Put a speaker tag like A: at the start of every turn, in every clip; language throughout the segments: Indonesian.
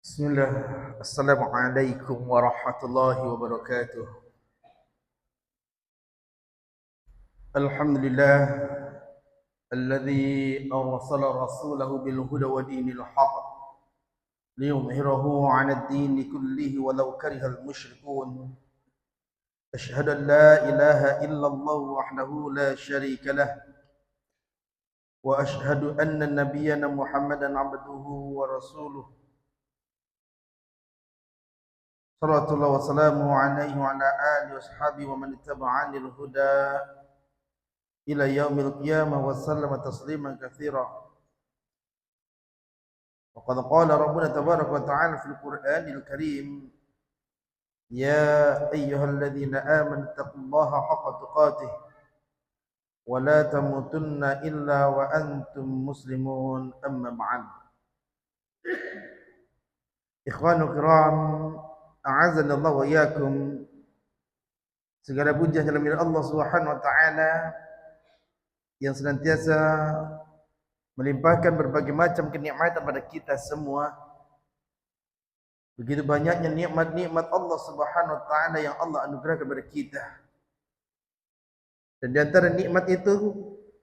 A: Bismillah. Assalamualaikum warahmatullahi wabarakatuh. Alhamdulillah alladzi arsala rasulahu bil huda wa dinil haqq liyudhhirahu 'ala ad-din kullihi walau karihal musyrikun. Asyhadu an la ilaha illallah wahdahu la syarika lah wa asyhadu anna nabiyyana Muhammadan 'abduhu wa rasuluh. Sallallahu wasallamu alaihi wa ala alihi washabihi wa man ittaba'ani al-huda ila yaumil qiyamah wa sallama tasliman katsira. Wa qad qala rabbuna tabaraka wa ta'ala fil Qur'anil Karim, ya ayyuhalladzina amanu taqullaha haqqa tuqatih wa la tamutunna illa wa antum muslimun, amma ba'd. Ikhwanul kiram, a'azzana Allah wa iyyakum. Segala puja dalam milik Allah Subhanahu wa taala yang senantiasa melimpahkan berbagai macam kenikmatan pada kita semua. Begitu banyaknya nikmat-nikmat Allah Subhanahu wa taala yang Allah anugerahkan kepada kita. Dan di antara nikmat itu,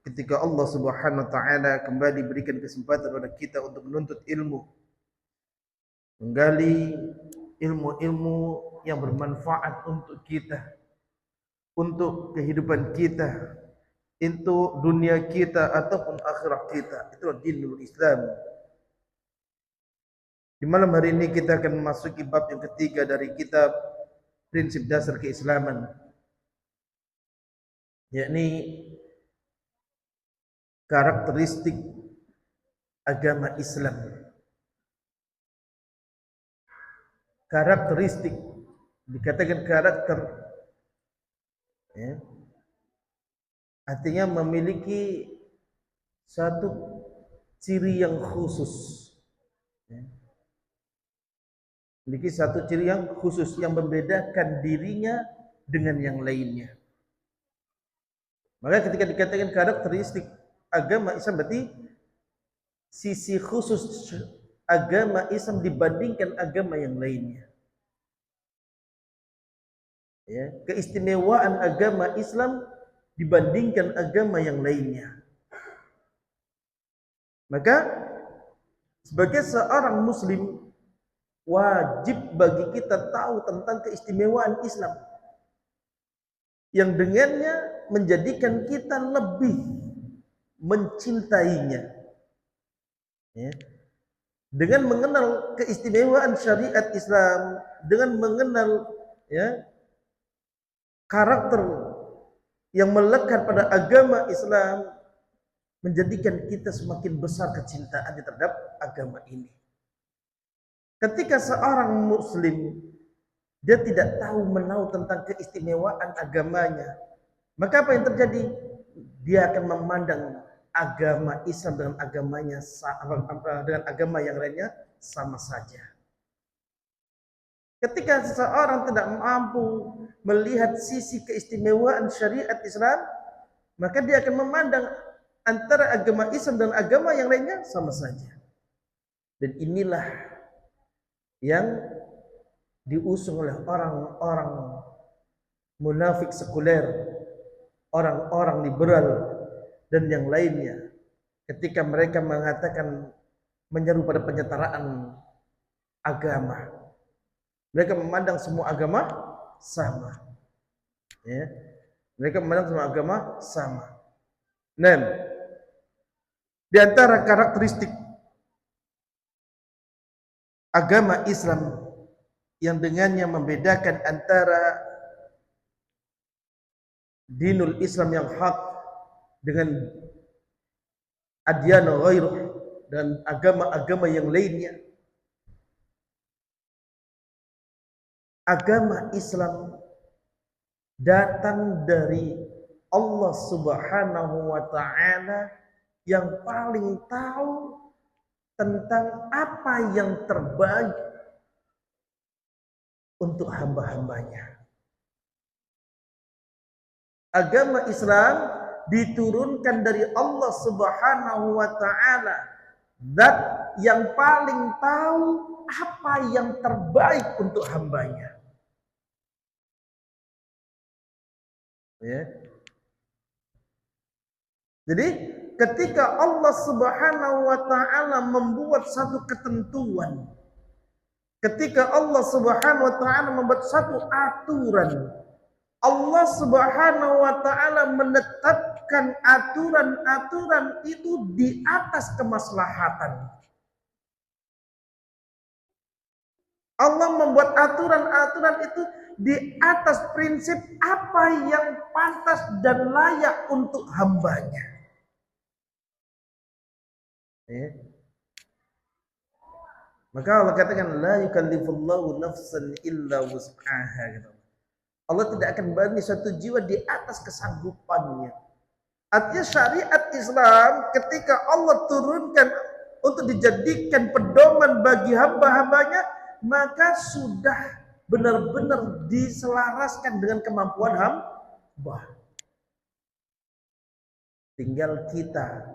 A: ketika Allah Subhanahu wa taala kembali berikan kesempatan kepada kita untuk menuntut ilmu, menggali ilmu-ilmu yang bermanfaat untuk kita, untuk kehidupan kita, untuk dunia kita ataupun akhirat kita. Itulah dinul Islam. Di malam hari ini kita akan memasuki bab yang ketiga dari kitab Prinsip Dasar Keislaman, yakni karakteristik agama Islam. Karakteristik, dikatakan karakter, ya, artinya memiliki satu ciri yang khusus, ya. Memiliki satu ciri yang khusus yang membedakan dirinya dengan yang lainnya. Maka ketika dikatakan karakteristik agama Islam, berarti sisi khusus agama Islam dibandingkan agama yang lainnya. Ya, keistimewaan agama Islam dibandingkan agama yang lainnya. Maka sebagai seorang muslim, wajib bagi kita tahu tentang keistimewaan Islam yang dengannya menjadikan kita lebih mencintainya, ya. Dengan mengenal keistimewaan syariat Islam, dengan mengenal, ya, karakter yang melekat pada agama Islam, menjadikan kita semakin besar kecintaan terhadap agama ini. Ketika seorang muslim dia tidak tahu menahu tentang keistimewaan agamanya, maka apa yang terjadi? Dia akan memandang agama Islam dengan agamanya, dengan agama yang lainnya sama saja. Ketika seseorang tidak mampu melihat sisi keistimewaan syariat Islam, maka dia akan memandang antara agama Islam dan agama yang lainnya sama saja. Dan inilah yang diusung oleh orang-orang munafik sekuler, orang-orang liberal dan yang lainnya, ketika mereka mengatakan menyeru pada penyetaraan agama. Mereka memandang semua agama sama, ya. Mereka memandang semua agama sama. Nah, di antara karakteristik agama Islam yang dengannya membedakan antara dinul Islam yang hak dengan adyan ghairuh dan agama-agama yang lainnya, agama Islam datang dari Allah Subhanahu wa taala yang paling tahu tentang apa yang terbaik untuk hamba-hambanya. Agama Islam diturunkan dari Allah Subhanahu wa taala, zat yang paling tahu apa yang terbaik untuk hambanya. Ya. Jadi ketika Allah Subhanahu wa taala membuat satu ketentuan, ketika Allah Subhanahu wa taala membuat satu aturan, Allah Subhanahu wa taala menetapkan aturan-aturan itu di atas kemaslahatan. Allah membuat aturan-aturan itu di atas prinsip apa yang pantas dan layak untuk hambanya. Ya. Maka Allah katakan la yukallifullahu nafsan illa wus'aha gitu. Allah tidak akan bani satu jiwa di atas kesanggupannya. Artinya syariat Islam ketika Allah turunkan untuk dijadikan pedoman bagi hamba-hambanya, maka sudah benar-benar diselaraskan dengan kemampuan hamba. Tinggal kita,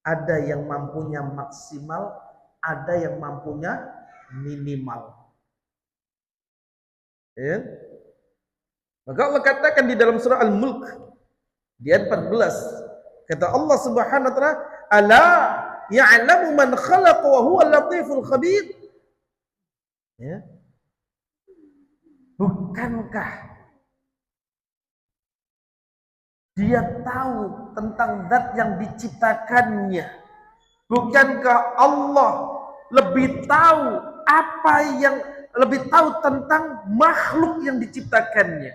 A: ada yang mampunya maksimal, ada yang mampunya minimal. Ya? Maka Allah katakan di dalam surah Al-Mulk di ayat 14, kata Allah Subhanahu wa taala, "Ala ya'lamu man khalaqa wa huwa al-latiful khabir." Ya. Bukankah dia tahu tentang zat yang diciptakannya? Bukankah Allah lebih tahu lebih tahu tentang makhluk yang diciptakannya?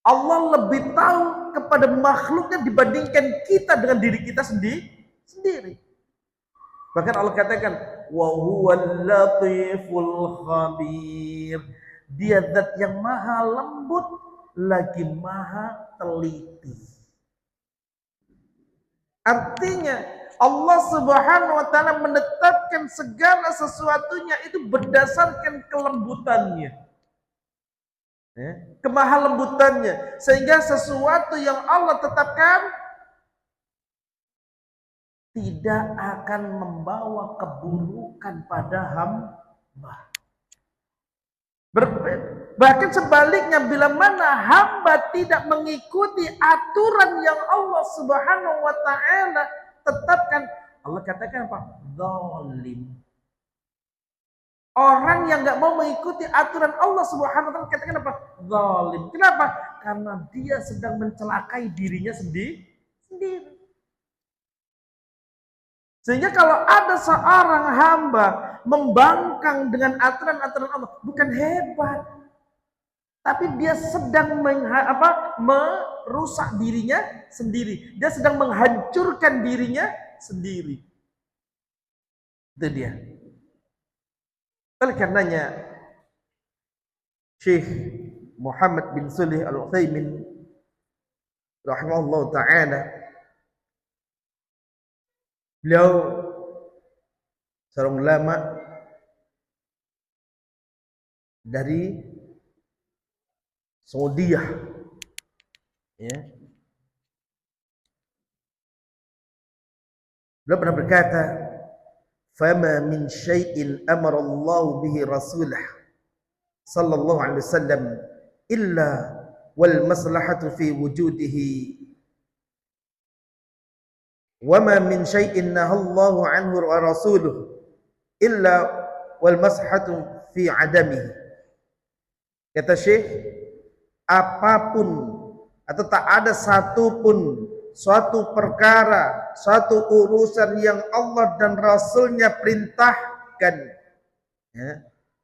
A: Allah lebih tahu kepada makhluknya dibandingkan kita dengan diri kita sendiri. Bahkan Allah katakan, wa huwal latiful khabir. Dia zat yang maha lembut lagi maha teliti. Artinya Allah Subhanahu wa taala menetapkan segala sesuatunya itu berdasarkan kelembutannya. Kemahalembutannya, sehingga sesuatu yang Allah tetapkan tidak akan membawa keburukan pada hamba. Bahkan sebaliknya, bila mana hamba tidak mengikuti aturan yang Allah Subhanahu wa taala tetapkan, Allah katakan apa? Zalim. Orang yang nggak mau mengikuti aturan Allah Subhanahu wa taala katakan apa? Zalim. Kenapa? Karena dia sedang mencelakai dirinya sendiri. Sehingga kalau ada seorang hamba membangkang dengan aturan-aturan Allah, bukan hebat, tapi dia sedang merusak dirinya sendiri. Dia sedang menghancurkan dirinya sendiri. Itu dia. Oleh karenanya Syekh Muhammad bin Shalih Al-Utsaimin rahimahullah ta'ala, beliau seorang ulama dari Saudiyah, ya. Beliau pernah berkata, "Fama min syai'in amara Allah bihi rasulah sallallahu alaihi wasallam illa wal maslahatu fi wujudihi, wa ma min syai'in nahallahu anhu rasuluhu illa wal maslahatu fi adamihi." Kata Syekh, apapun atau tak ada satupun suatu perkara, suatu urusan yang Allah dan Rasulnya perintahkan, ya.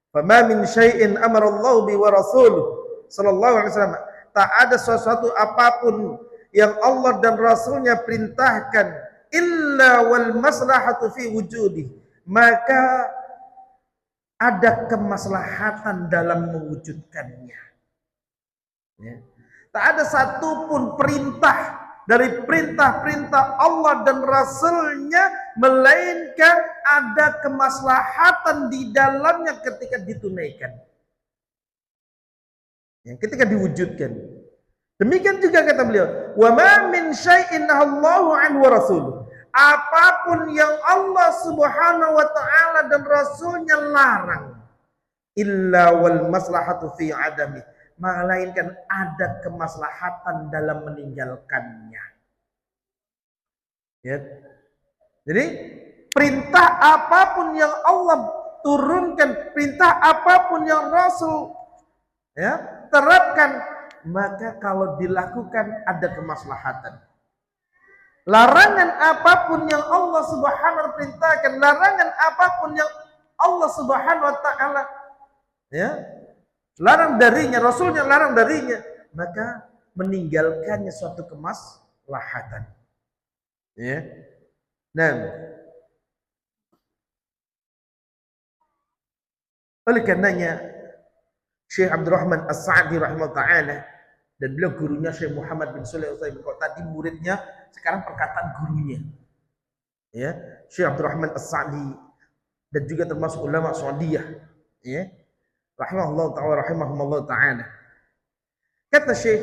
A: Fama min syai'in amarallahu bi wa rasuluh sallallahu alaihi wasallam, tak ada sesuatu apapun yang Allah dan Rasulnya perintahkan illa wal maslahatu fi wujudi, maka ada kemaslahatan dalam mewujudkannya, ya. Tak ada satupun perintah dari perintah-perintah Allah dan Rasulnya melainkan ada kemaslahatan di dalamnya ketika ditunaikan, ya, ketika diwujudkan. Demikian juga kata beliau, wa ma min syai'in nahallahu anhu wa rasuluh, apapun yang Allah Subhanahu wa taala dan Rasulnya larang, illa wal maslahatu fi adami, melainkan ada kemaslahatan dalam meninggalkannya. Ya. Jadi perintah apapun yang Allah turunkan, perintah apapun yang Rasul terapkan, maka kalau dilakukan ada kemaslahatan. Larangan apapun yang Allah Subhanahu wa taala perintahkan, larangan apapun yang Allah Subhanahu wa taala larang darinya, Rasulnya larang darinya, maka meninggalkannya suatu kemaslahatan. Ya. Nah, oleh karenanya Syekh Abdurrahman As-Sa'di rahimahullah ta'ala, dan beliau gurunya Syekh Muhammad bin Shalih Al-Utsaimin, kok tadi muridnya, sekarang perkataan gurunya. Ya, Syekh Abdurrahman As-Sa'di dan juga termasuk ulama Saudiyah, ya. Rahimahullah ta'ala. Kata Syekh,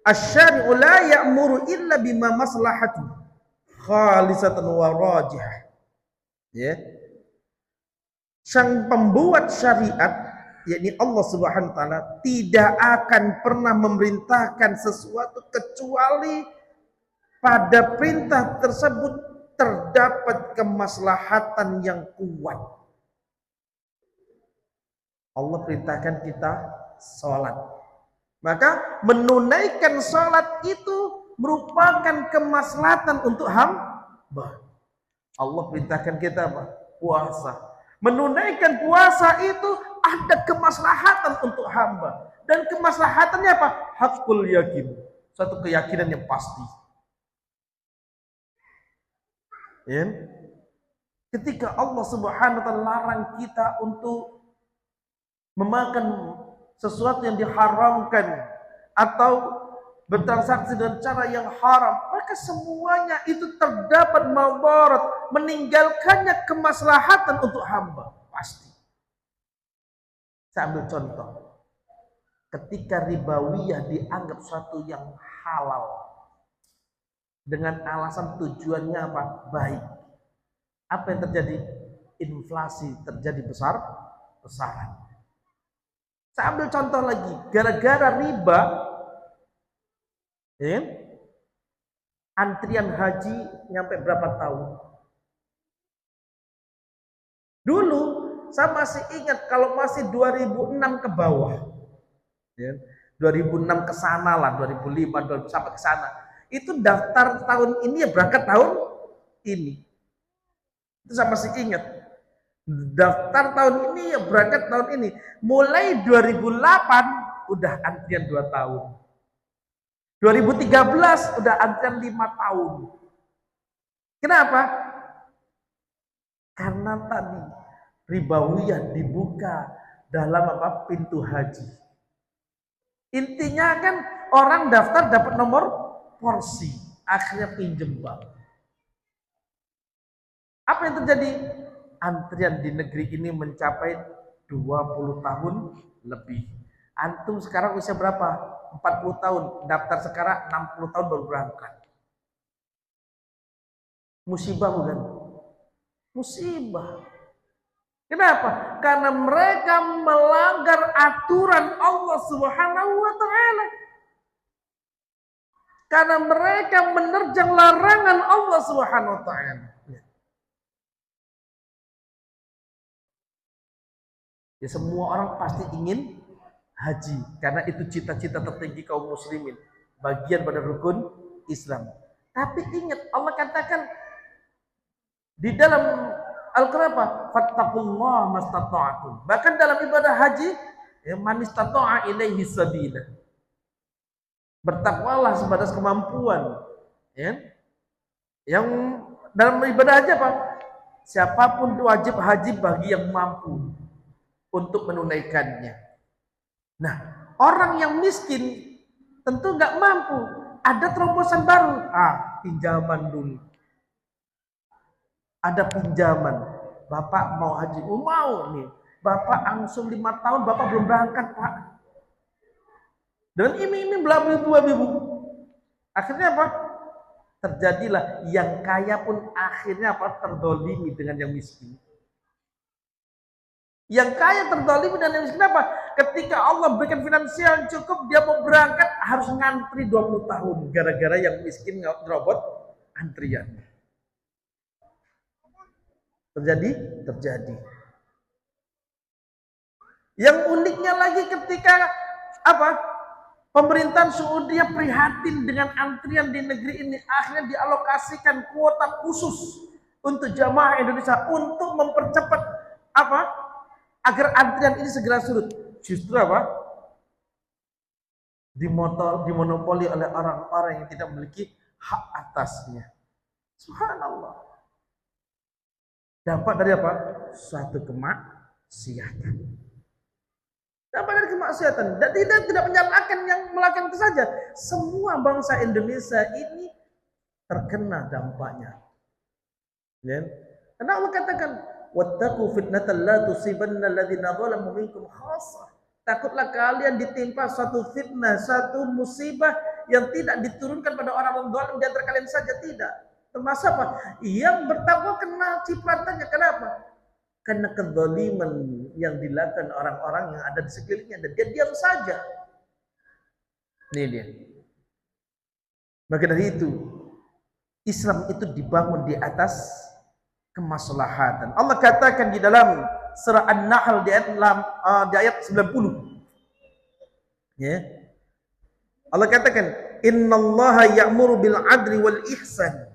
A: "Asy-syari'u la ya'muru illa bima maslahatu khalisatan wa rajihah." Ya. Sang pembuat syariat, yakni Allah Subhanahu wa taala, tidak akan pernah memerintahkan sesuatu kecuali pada perintah tersebut terdapat kemaslahatan yang kuat. Allah perintahkan kita sholat, maka menunaikan sholat itu merupakan kemaslahatan untuk hamba. Allah perintahkan kita apa? Puasa. Menunaikan puasa itu ada kemaslahatan untuk hamba, dan kemaslahatannya apa? Hakul yakin, satu keyakinan yang pasti. Ya? Ketika Allah Subhanahu wa taala larang kita untuk memakan sesuatu yang diharamkan atau bertransaksi dengan cara yang haram, maka semuanya itu terdapat madarat, meninggalkannya kemaslahatan untuk hamba pasti. Saya ambil contoh, ketika ribawiyah dianggap suatu yang halal dengan alasan tujuannya apa? Baik. Apa yang terjadi? Inflasi terjadi besar-besaran. Saya ambil contoh lagi, gara-gara riba, antrian haji nyampe berapa tahun? Dulu saya masih ingat, kalau masih 2006 ke bawah, 2006 ke sana lah, 2005, 2000 sampai ke sana, itu daftar tahun ini ya berangkat tahun ini. Itu saya masih ingat. Daftar tahun ini ya berangkat tahun ini. Mulai 2008 udah antrian 2 tahun. 2013 udah antrian 5 tahun. Kenapa? Karena tadi ribawiyah dibuka dalam apa? Pintu haji. Intinya kan orang daftar dapat nomor porsi, akhirnya pinjem bank. Apa yang terjadi? Antrian di negeri ini mencapai 20 tahun lebih. Antum sekarang usia berapa? 40 tahun. Daftar sekarang 60 tahun baru berangkat. Musibah bukan? Musibah. Kenapa? Karena mereka melanggar aturan Allah Subhanahu wa taala. Karena mereka menerjang larangan Allah Subhanahu wa taala. Ya, semua orang pasti ingin haji karena itu cita-cita tertinggi kaum muslimin, bagian pada rukun Islam. Tapi ingat, Allah katakan di dalam Al-Qur'an, fattaqullaha mastata'tum. Bahkan dalam ibadah haji, man istata'a ilaihi sabila. Bertakwalah sebatas kemampuan. Ya. Yang dalam ibadah haji apa? Siapapun wajib haji bagi yang mampu untuk menunaikannya. Nah, orang yang miskin tentu nggak mampu. Ada terobosan baru. Pinjaman dulu. Ada pinjaman. Bapak mau haji, mau nih. Bapak angsum 5 tahun, Bapak belum berangkat, Pak. Dan ini belabu. Akhirnya apa? terjadilah yang kaya pun akhirnya terdolimi dengan yang miskin. Yang kaya terdolimi dan yang miskin apa? Ketika Allah berikan finansial yang cukup, dia mau berangkat harus ngantri 20 tahun gara-gara yang miskin ngerobot antrian. Terjadi. Yang uniknya lagi ketika pemerintahan Saudi prihatin dengan antrian di negeri ini, akhirnya dialokasikan kuota khusus untuk jamaah Indonesia untuk mempercepat agar antrian ini segera surut. Justru dimonopoli oleh orang-orang yang tidak memiliki hak atasnya. Subhanallah. Dampak dari suatu kemaksiatan. Dampak dari kemaksiatan. Dan tidak menyalahkan yang melakukan itu saja. Semua bangsa Indonesia ini terkena dampaknya. Ya? Karena Allah katakan, wattaqu fitnatan la tusibanna alladziina dzalamu minkum khassah. Takutlah kalian ditimpa suatu fitnah, suatu musibah yang tidak diturunkan pada orang zalim di antara kalian saja, tidak. Termasuk yang bertakwa kena cipratannya. Kenapa? Karena kezaliman yang dilakukan orang-orang yang ada di sekelilingnya dan dia diam saja. Ini dia. Maka dari itu, Islam itu dibangun di atas kemaslahatan. Allah katakan di dalam surah An-Nahl di ayat 90. Ya. Allah katakan, "Innallaha ya'muru bil 'adli wal ihsan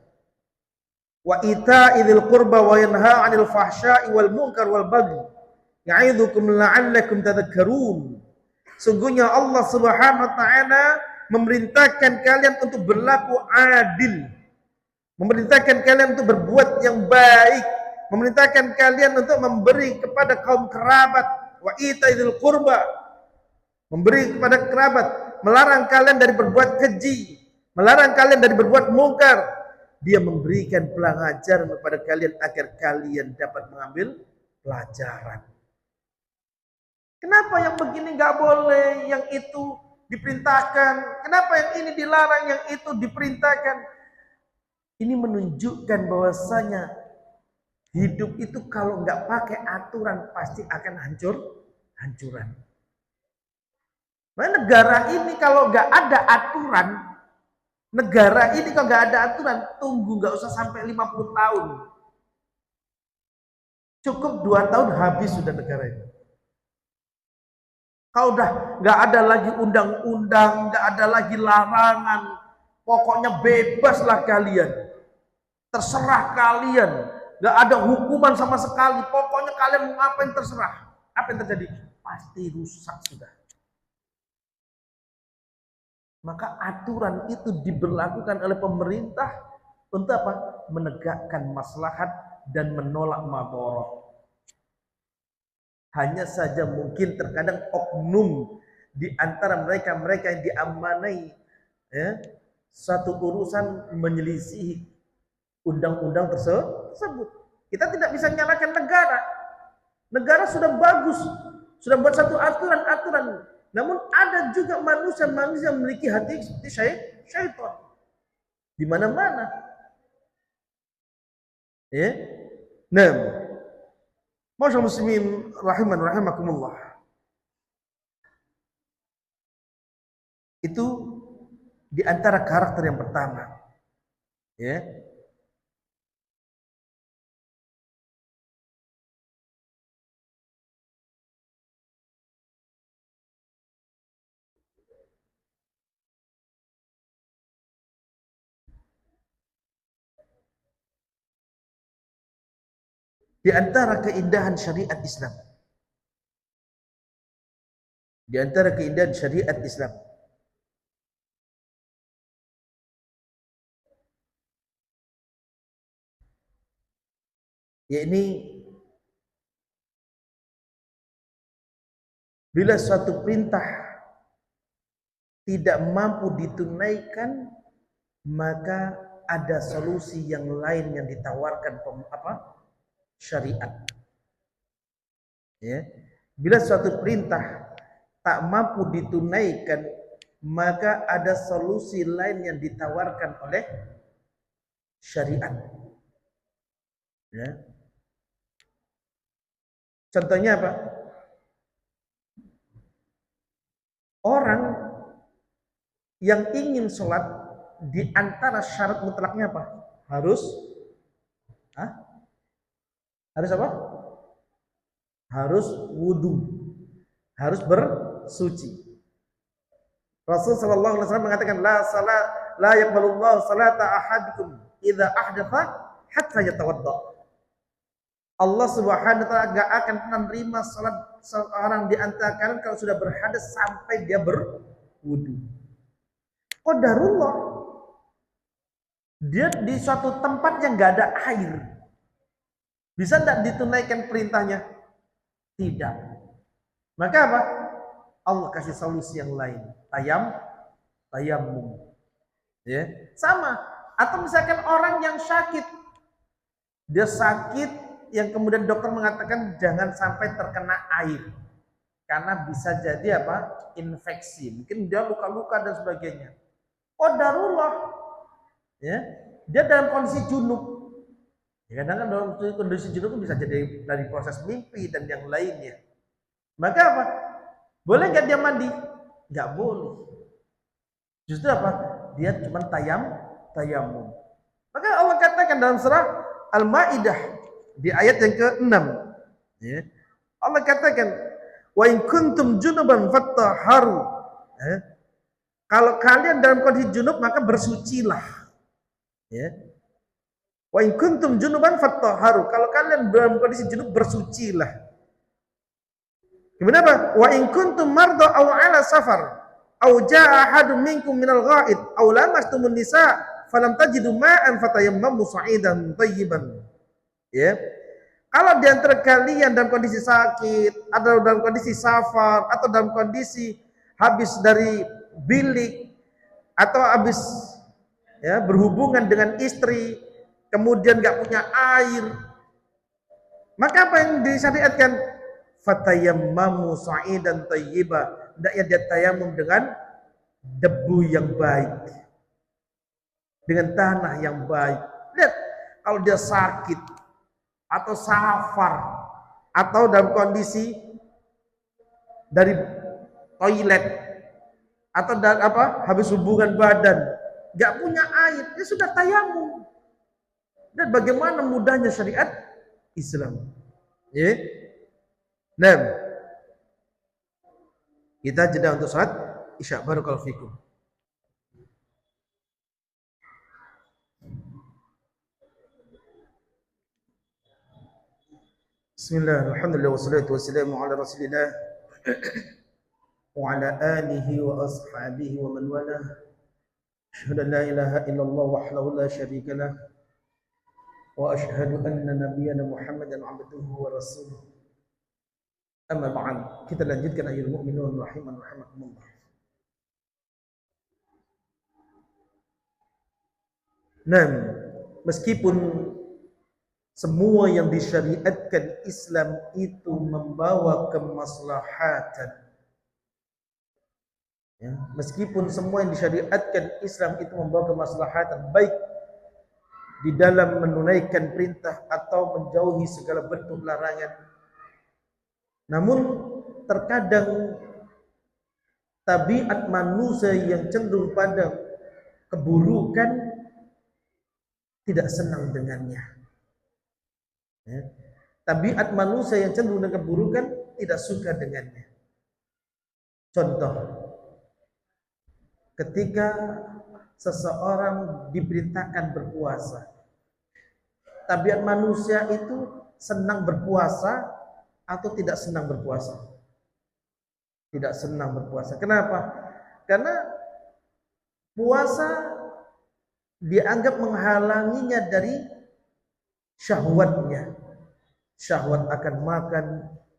A: wa ita'i dzil qurba wa yanha 'anil fahsya'i wal munkar wal baghi ya'idzukum la'allakum tadhakkarun." Sungguhnya Allah Subhanahu wa taala memerintahkan kalian untuk berlaku adil, memerintahkan kalian untuk berbuat yang baik, memerintahkan kalian untuk memberi kepada kaum kerabat, wa ita'il qurba, memberi kepada kerabat, melarang kalian dari berbuat keji, melarang kalian dari berbuat mungkar. Dia memberikan pelajaran kepada kalian agar kalian dapat mengambil pelajaran. Kenapa yang begini nggak boleh, yang itu diperintahkan? Kenapa yang ini dilarang, yang itu diperintahkan? Ini menunjukkan bahwasanya hidup itu kalau nggak pakai aturan pasti akan hancuran. Nah, negara ini kalau nggak ada aturan, tunggu nggak usah sampai 50 tahun. Cukup 2 tahun habis sudah negara ini. Kalau udah nggak ada lagi undang-undang, nggak ada lagi larangan, pokoknya bebaslah kalian. Terserah kalian, nggak ada hukuman sama sekali. Pokoknya kalian mau ngapain terserah. Apa yang terjadi? Pasti rusak sudah. Maka aturan itu diberlakukan oleh pemerintah untuk menegakkan maslahat dan menolak madharat. Hanya saja mungkin terkadang oknum di antara mereka yang diamanai satu urusan menyelisihi undang-undang tersebut. Kita tidak bisa menyalahkan negara. Negara sudah bagus, sudah buat satu aturan. Namun ada juga manusia yang memiliki hati seperti syaitan. Di mana-mana. Ya. Nah, masyaallah muslimin rahimakumullah. Itu di antara karakter yang pertama. Ya. Di antara keindahan syariat Islam. Di antara keindahan syariat Islam. Yakni bila suatu perintah tidak mampu ditunaikan, maka ada solusi yang lain yang ditawarkan syariat. Ya. Bila suatu perintah tak mampu ditunaikan, maka ada solusi lain yang ditawarkan oleh syariat. Ya. Contohnya apa? Orang yang ingin sholat, di antara syarat mutlaknya apa? Harus, harus apa? Harus wudhu, harus bersuci. Rasul sallallahu alaihi wasallam mengatakan la yaqbalullahu salata ahadikum idza ahdatha hatta yatawadda. Allah Subhanahu wa taala enggak akan menerima salat seorang di antara kalian kalau sudah berhadas sampai dia berwudu. Qadarullah, dia di suatu tempat yang enggak ada air, bisa enggak ditunaikan perintahnya? Tidak. Maka apa? Allah kasih solusi yang lain. Tayamum. Ya, sama. Atau misalkan orang yang sakit, dia sakit yang kemudian dokter mengatakan jangan sampai terkena air karena bisa jadi apa? Infeksi. Mungkin dia luka-luka dan sebagainya. Qadarullah. Ya, dia dalam kondisi junub. Ya, kadang-kadang dalam kondisi junub bisa jadi dari proses mimpi dan yang lainnya. Maka apa? Boleh nggak dia mandi? Nggak boleh. Justru apa? Dia cuma tayamum. Maka Allah katakan dalam surah Al-Maidah di ayat yang ke-6, ya, Allah katakan, wa in kuntum junuban fattaharu. Kalau kalian dalam kondisi junub maka bersucilah. Ya. Wa in kuntum junuban fattaharu. Kalau kalian dalam kondisi junub bersucilah. Kemudian apa? Wa in kuntum marda aw ala safar aw jaa ahadun minkum minal ghaid aw lamastumun nisa falam tajidu ma'an fatayammamu sa'idan thayyiban. Ya. Kalau di antara kalian dalam kondisi sakit, atau dalam kondisi safar, atau dalam kondisi habis dari bilik, atau habis ya berhubungan dengan istri, kemudian nggak punya air, maka apa yang disyariatkan? Fatayammamu sa'idan thayyiba. Hendaknya dia tayamum dengan debu yang baik, dengan tanah yang baik. Lihat, kalau dia sakit atau safar atau dalam kondisi dari toilet atau habis hubungan badan, nggak punya air, dia sudah tayamum. Dan bagaimana mudahnya syariat Islam. Ya. Nah, kita jeda untuk salat Isya. Barakallahu fikum. Bismillah, alhamdulillah, wassalatu wassalamu ala rasulillah wa ala alihi wa ashabihi wa man wala. Asyhadu an la ilaha illallah wahdahu la syarika lah wa asyhadu anna nabiyyana Muhammadan abduhu wa rasuluh. Amma ba'd. Kita lanjutkan ayyuhal mu'minun rahiman rahimakumullah. Nah, meskipun semua yang disyariatkan Islam itu membawa kemaslahatan, ya, meskipun semua yang disyariatkan Islam itu membawa kemaslahatan, baik di dalam menunaikan perintah atau menjauhi segala bentuk larangan, namun terkadang tabiat manusia yang cenderung pada keburukan tidak senang dengannya. Ya. Tabiat manusia yang cenderung dengan keburukan tidak suka dengannya. Contoh, ketika seseorang diperintahkan berpuasa, tabiat manusia itu senang berpuasa atau tidak senang berpuasa? Tidak senang berpuasa. Kenapa? Karena puasa dianggap menghalanginya dari syahwatnya. Syahwat akan makan,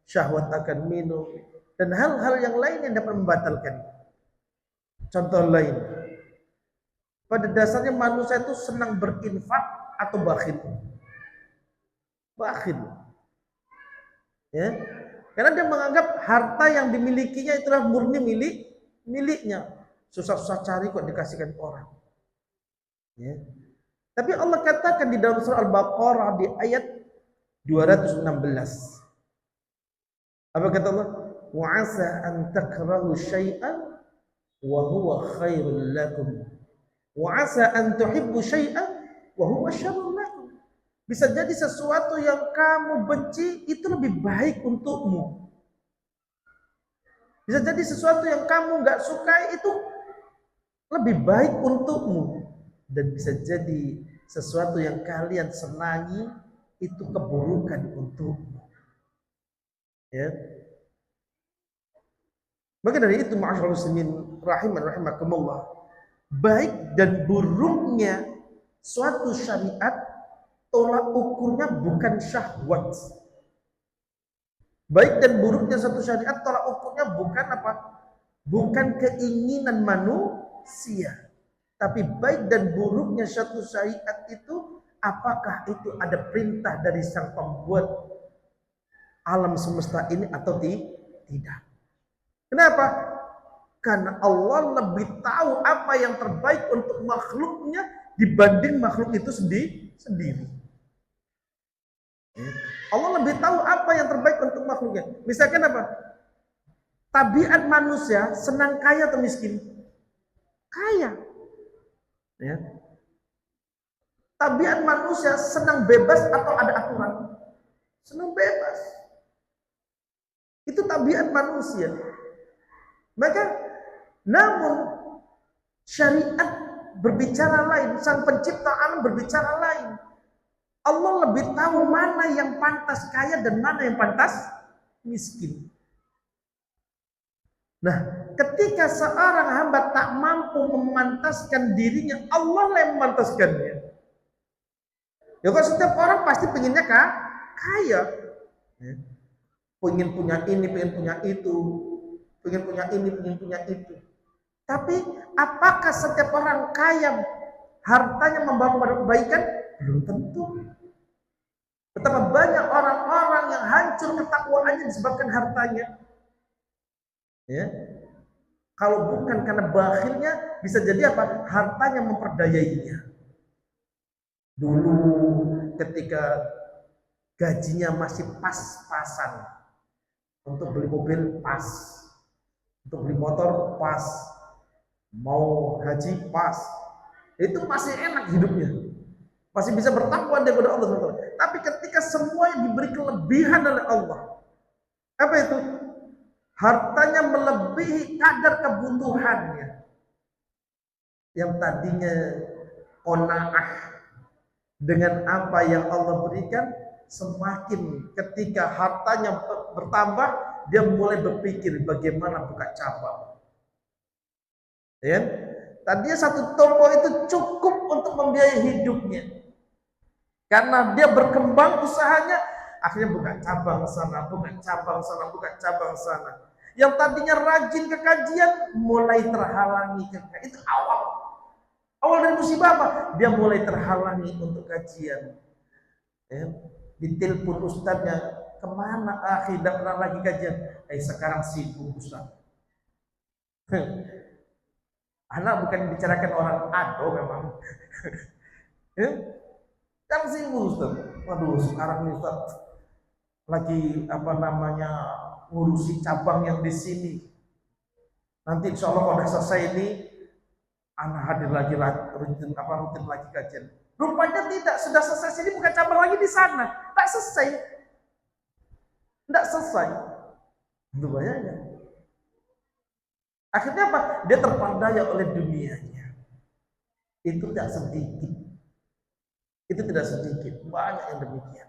A: syahwat akan minum, dan hal-hal yang lain yang dapat membatalkan. Contoh lain, pada dasarnya manusia itu senang berinfak atau bakhil. Bakhil. Ya. Karena dia menganggap harta yang dimilikinya itulah murni miliknya. Susah-susah cari kok dikasihkan orang. Ya. Tapi Allah katakan di dalam surah Al-Baqarah di ayat 216. Apa kata Allah? Wa 'asa an takrahu syai'an wa huwa khairul lakum. Wa 'asa an tuhibbu syai'an wa huwa syarrul lakum. Bisa jadi sesuatu yang kamu benci itu lebih baik untukmu. Bisa jadi sesuatu yang kamu nggak sukai itu lebih baik untukmu. Dan bisa jadi sesuatu yang kalian senangi itu keburukan untukmu. Ya. Maka dari itu ma'asyiral muslimin rahimakumullah, baik dan buruknya suatu syariat tolak ukurnya bukan syahwat. Baik dan buruknya suatu syariat tolak ukurnya bukan apa? Bukan keinginan manusia. Tapi baik dan buruknya suatu syariat itu, apakah itu ada perintah dari sang pembuat alam semesta ini atau tidak. Kenapa? Karena Allah lebih tahu apa yang terbaik untuk makhluknya dibanding makhluk itu sendiri. Allah lebih tahu apa yang terbaik untuk makhluknya. Misalkan apa? Tabiat manusia senang kaya atau miskin? Kaya. Ya. Tabiat manusia senang bebas atau ada aturan? Senang bebas. Itu tabiat manusia. Maka namun syariat berbicara lain, sang pencipta alam berbicara lain. Allah lebih tahu mana yang pantas kaya dan mana yang pantas miskin. Nah, ketika seorang hamba tak mampu memantaskan dirinya, Allah yang memantaskannya. Ya kan setiap orang pasti pengennya kaya. Pengen punya ini, pengen punya itu, pengen punya ini, pengen punya itu. Tapi apakah setiap orang kaya hartanya membawa kebaikan? Belum tentu. Betapa banyak orang-orang yang hancur ketakwaannya disebabkan hartanya. Ya. Kalau bukan karena bakhilnya, bisa jadi apa? Hartanya memperdayainya. Dulu ketika gajinya masih pas-pasan, untuk beli mobil pas, untuk beli motor pas, mau haji pas, itu masih enak hidupnya, masih bisa bertakwa kepada Allah SWT. Tapi ketika semua yang diberi kelebihan oleh Allah, apa itu? Hartanya melebihi kadar kebutuhannya. Yang tadinya qanaah dengan apa yang Allah berikan, semakin ketika hartanya bertambah, dia mulai berpikir bagaimana buka cabang. Ya? Tadinya satu toko itu cukup untuk membiayai hidupnya. Karena dia berkembang usahanya, akhirnya buka cabang sana, buka cabang sana, buka cabang sana. Yang tadinya rajin ke kajian mulai terhalangi itu awal dari musibah apa? Dia mulai terhalangi untuk kajian. Ya, ditelepon ustadznya, kemana akhi, tidak pernah lagi kajian. Sekarang sibuk ustadz. Anak bukan bicarakan orang ado memang. Ya, kan sibuk ustadz. Waduh, sekarang nih ustadz lagi ngurusi cabang yang di sini. Nanti insya Allah kalau sudah selesai ini, anak hadir lagi rutin lagi kajian. Rupanya tidak, sudah selesai sini bukan cabang lagi di sana, tak selesai, tidak selesai. Itu banyaknya. Akhirnya apa? Dia terperdaya oleh dunianya. Itu tidak sedikit. Itu tidak sedikit, banyak yang demikian.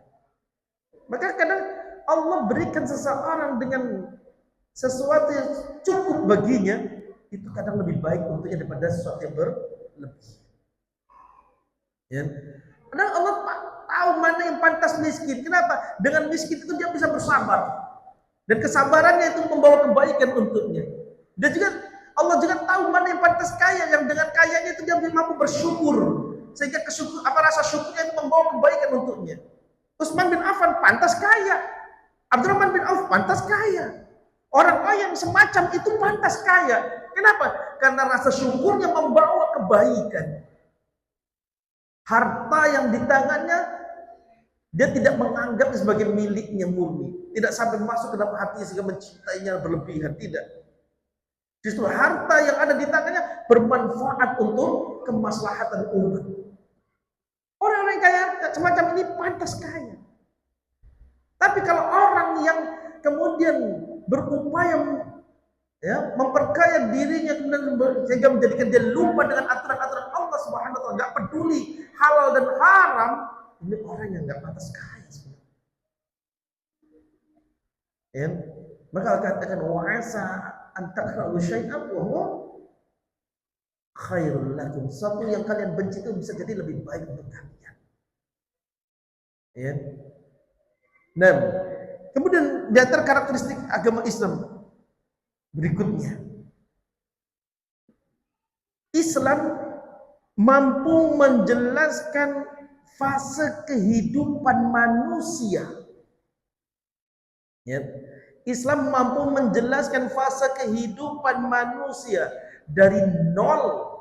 A: Maka kadang Allah berikan seseorang dengan sesuatu yang cukup baginya, itu kadang lebih baik untuknya daripada sesuatu yang berlebih. Ya. Kadang Allah tahu mana yang pantas miskin. Kenapa? Dengan miskin itu dia bisa bersabar. Dan kesabarannya itu membawa kebaikan untuknya. Dan juga Allah juga tahu mana yang pantas kaya, yang dengan kayanya itu dia mampu bersyukur. Sehingga rasa syukurnya itu membawa kebaikan untuknya. Utsman bin Affan pantas kaya. Abdurrahman bin Auf pantas kaya. Orang-orang yang semacam itu pantas kaya. Kenapa? Karena rasa syukurnya membawa kebaikan. Harta yang di tangannya dia tidak menganggap sebagai miliknya murni, tidak sampai masuk ke dalam hati sehingga mencintainya berlebihan, tidak. Justru harta yang ada di tangannya bermanfaat untuk kemaslahatan umat. Orang-orang yang kaya semacam ini pantas kaya. Tapi kalau orang yang kemudian berupaya memperkaya dirinya kemudian sehingga menjadikan dia lupa dengan aturan-aturan Allah Subhanahu wa taala, enggak peduli halal dan haram, ini orang yang enggak pantas kaya sebenarnya. Ya. Maka katakan wa'asa antakrahu syai'an wa huwa khairul lakum. Sesuatu yang kalian benci itu bisa jadi lebih baik untuk kalian. Ya. Nah, kemudian di antara karakteristik agama Islam berikutnya, Islam mampu menjelaskan fase kehidupan manusia. Ya. Islam mampu menjelaskan fase kehidupan manusia dari nol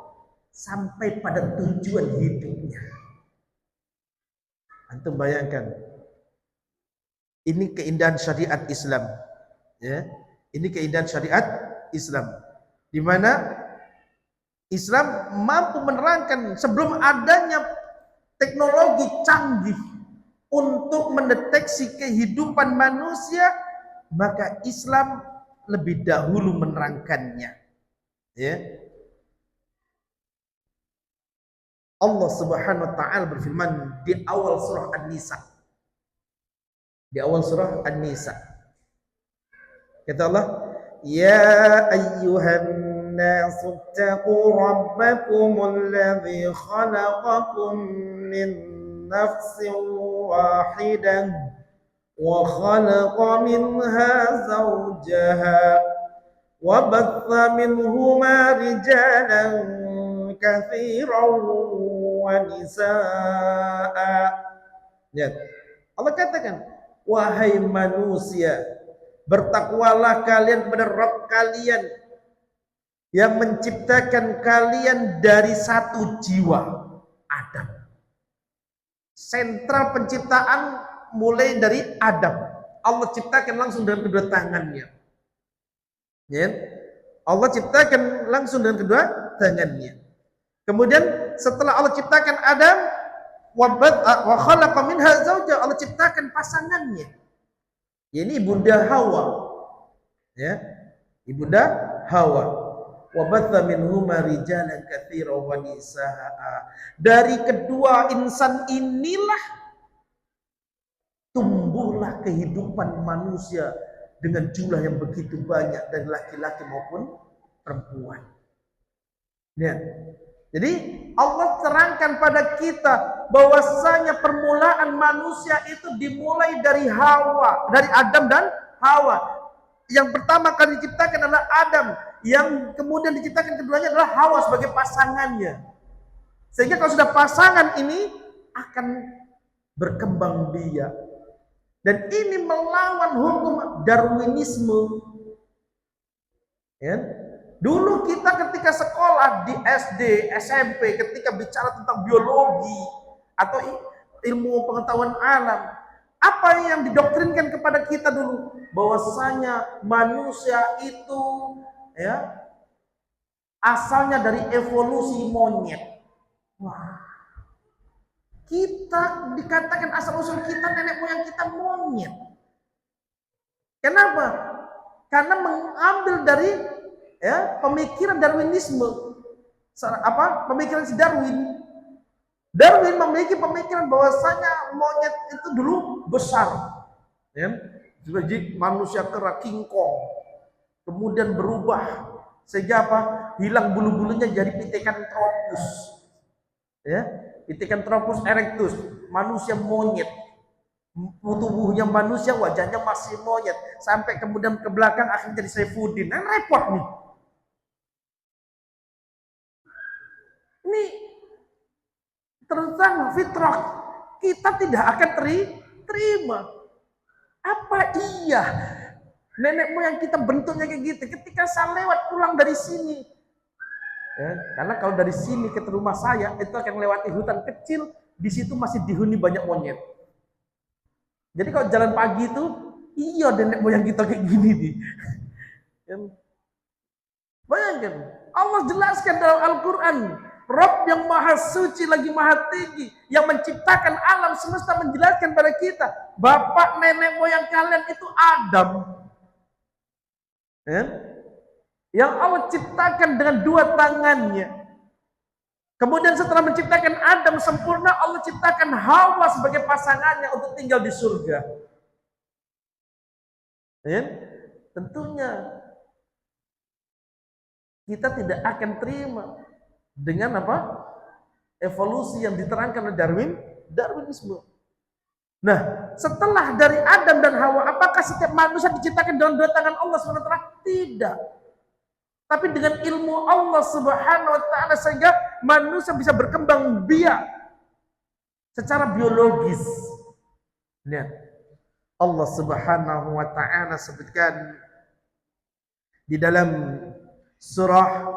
A: sampai pada tujuan hidupnya. Antum bayangkan, ini keindahan syariat Islam. Ya. Ini keindahan syariat Islam, di mana Islam mampu menerangkan sebelum adanya teknologi canggih untuk mendeteksi kehidupan manusia, maka Islam lebih dahulu menerangkannya. Ya. Allah Subhanahu wa taala berfirman di awal surah An-Nisa. Di awal surah An-Nisa. Kata Allah, "Ya ayyuhan nasu taqu rabbakumul ladzi khalaqakum min nafsin wahidah wa khalaqa minha zawjaha wa batha minhuma rijalan katsiran wa nisaa." Lihat, Allah katakan, wahai manusia, bertakwalah kalian kepada Rabb kalian yang menciptakan kalian dari satu jiwa, Adam. Sentral penciptaan mulai dari Adam. Allah ciptakan langsung dengan kedua tangannya. Ya. Allah ciptakan langsung dengan kedua tangannya. Kemudian setelah Allah ciptakan Adam, wa khalaqa minha zawjaha, Allah ciptakan pasangannya. Ini Ibunda Hawa. Ya. Ibunda Hawa. Wa batha minhuma rijalan katsiran wa nisaa. Dari kedua insan inilah tumbuhlah kehidupan manusia dengan jumlah yang begitu banyak dari laki-laki maupun perempuan. Ya. Jadi Allah terangkan pada kita bahwasanya permulaan manusia itu dimulai dari Hawa, dari Adam dan Hawa. Yang pertama kali diciptakan adalah Adam, yang kemudian diciptakan keduanya adalah Hawa sebagai pasangannya. Sehingga kalau sudah pasangan ini akan berkembang biak. Dan ini melawan hukum Darwinisme. Ya. Dulu kita ketika sekolah di SD, SMP, ketika bicara tentang biologi atau ilmu pengetahuan alam, apa yang didoktrinkan kepada kita dulu? Bahwasanya manusia itu ya asalnya dari evolusi monyet. Wah. Kita dikatakan asal usul kita, nenek moyang kita monyet. Kenapa? Karena mengambil dari pemikiran Darwinisme. Pemikiran si Darwin. Darwin memiliki pemikiran bahwasanya monyet itu dulu besar. Ya. Sebagai manusia kera, King Kong. Kemudian berubah sehingga hilang bulu-bulunya jadi Pithecanthropus. Ya, Pithecanthropus erectus, manusia monyet. Tubuhnya manusia, wajahnya masih monyet. Sampai kemudian ke belakang akhirnya jadi Saifuddin. Nah, repot nih. Ini tentang fitrah kita tidak akan terima. Apa iya nenek moyang kita bentuknya kayak gitu? Ketika saya lewat pulang dari sini, Ya, karena kalau dari sini ke rumah saya itu akan melewati hutan kecil, di situ masih dihuni banyak monyet. Jadi kalau jalan pagi itu, iya nenek moyang kita kayak gini nih. Bayangkan, Allah jelaskan dalam Al-Quran, Rabb yang maha suci lagi maha tinggi, yang menciptakan alam semesta menjelaskan pada kita, bapak nenek moyang kalian itu Adam. Ya? Yang Allah ciptakan dengan dua tangannya. Kemudian setelah menciptakan Adam sempurna, Allah ciptakan Hawa sebagai pasangannya untuk tinggal di surga. Ya? Tentunya kita tidak akan terima dengan apa? Evolusi yang diterangkan oleh Darwinisme. Nah, setelah dari Adam dan Hawa, apakah setiap manusia diciptakan dengan dua tangan Allah SWT? Tidak. Tapi dengan ilmu Allah Subhanahu wa taala sehingga manusia bisa berkembang biak secara biologis. Lihat. Allah Subhanahu wa taala sebutkan di dalam surah